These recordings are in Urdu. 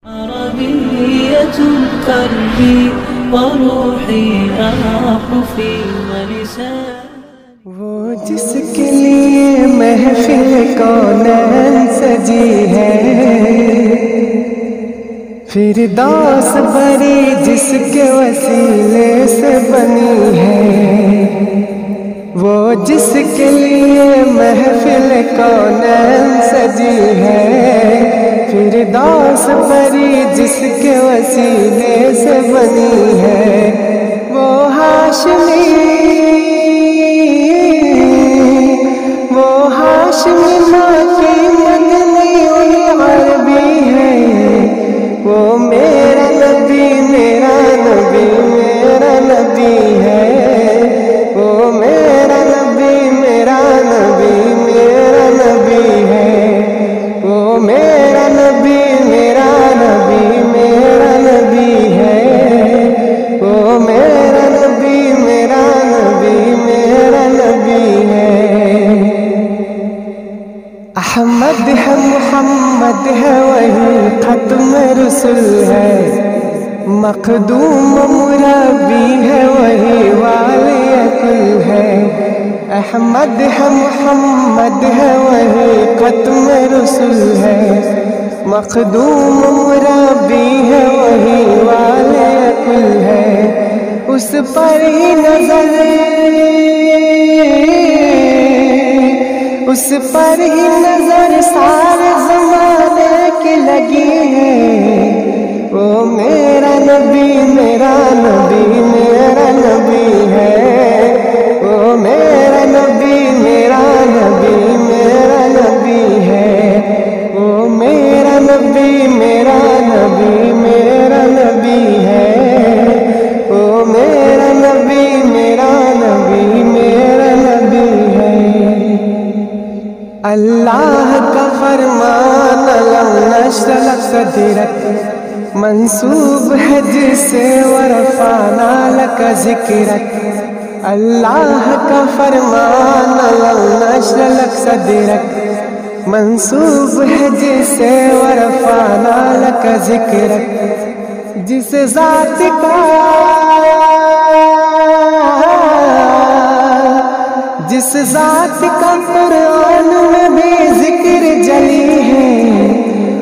عربية قلبي وروحي أحرفي ولساني وہ جس کے لیے محفل کونین سجی ہے، فردوس بری جس کے وسیلے سے بنی ہے، وہ جس کے لیے محفل کونین سجی ہے، فردوس بری جس کے وسیلے سے بنی ہے، وہ ہاشمی کی مدنی عربی ہے، وہ میرا نبی میرا نبی میرا نبی ہے، وہ میرا نبی میرا نبی میرا نبی ہے، وہ میرا نبی میرا نبی میرا نبی ہے، وہ میرا نبی میرا نبی میرا نبی ہے۔ احمد ہے محمد ہے وہی ختم رسول ہے، مخدوم مربی ہے وہی والی کل ہے، احمد ہے محمد ہے وہی ختم رسول ہے، مخدوم مربی ہے وہی والی کل ہے، اس پر ہی نظر اس پر ہی نظر سارے زمانے کی لگی ہے، وہ میرا نبی میرا نبی میرا نبی ہے، وہ میرا نبی میرا نبی میرا نبی ہے، وہ میرا نبی میرا نبی میرا نبی ہے، وہ میرا نبی میرا نبی میرا نبی ہے۔ اللہ کا فرمان لم نشرح لک صدرک منسوب ہے جس سے ورفعنا لک ذکرک، اللہ کا فرمان لم نشرح لک صدرک منسوب ہے جس سے ورفعنا لک ذکرک، جس ذات کا قرآن میں بھی ذکر جلی ہے،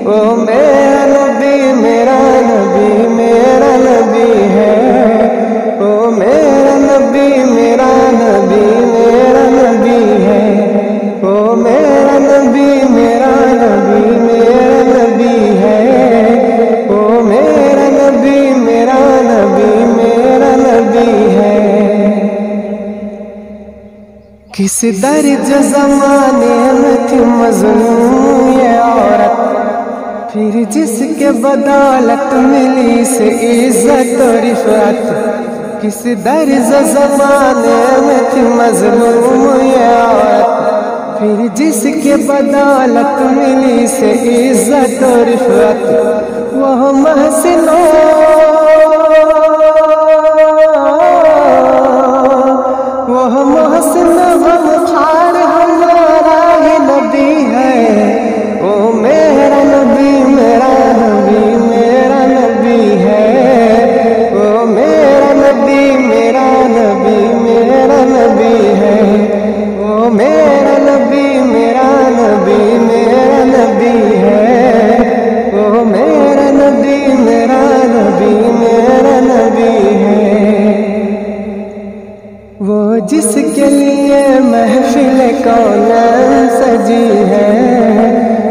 وہ میرا نبی میرا نبی میرا نبی ہے، وہ میرا نبی میرا نبی میرا نبی ہے، وہ میرا نبی میرا نبی میرا نبی ہے، وہ میرا نبی میرا نبی میرا نبی ہے۔ کس درجہ زمانے میں تھی مظلوم یہ عورت، پھر جس کے بدولت ملی سے عزت و رفعت، کس درجہ زمانے میں تھی مظلوم یہ عورت، پھر جس کے بدولت ملی سے عزت و رفعت، وہ محسن غم خوار ہمارا ہی نبی ہے، وہ میرا نبی میرا نبی میرا نبی ہے، وہ میرا نبی میرا نبی میرا نبی ہے، وہ میرا نبی میرا نبی میرا نبی ہے، وہ میرا نبی میرا نبی میرا نبی ہے، وہ جس کے لیے محفل کونین سجی ہے،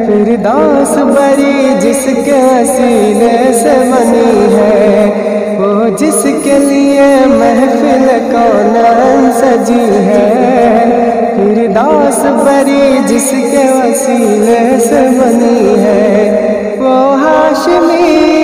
فردوس بری جس کے وسیلے سے بنی ہے، وہ جس کے لیے محفل کونین سجی ہے، فردوس بری جس کے وسیلے سے بنی ہے، وہ ہاشمی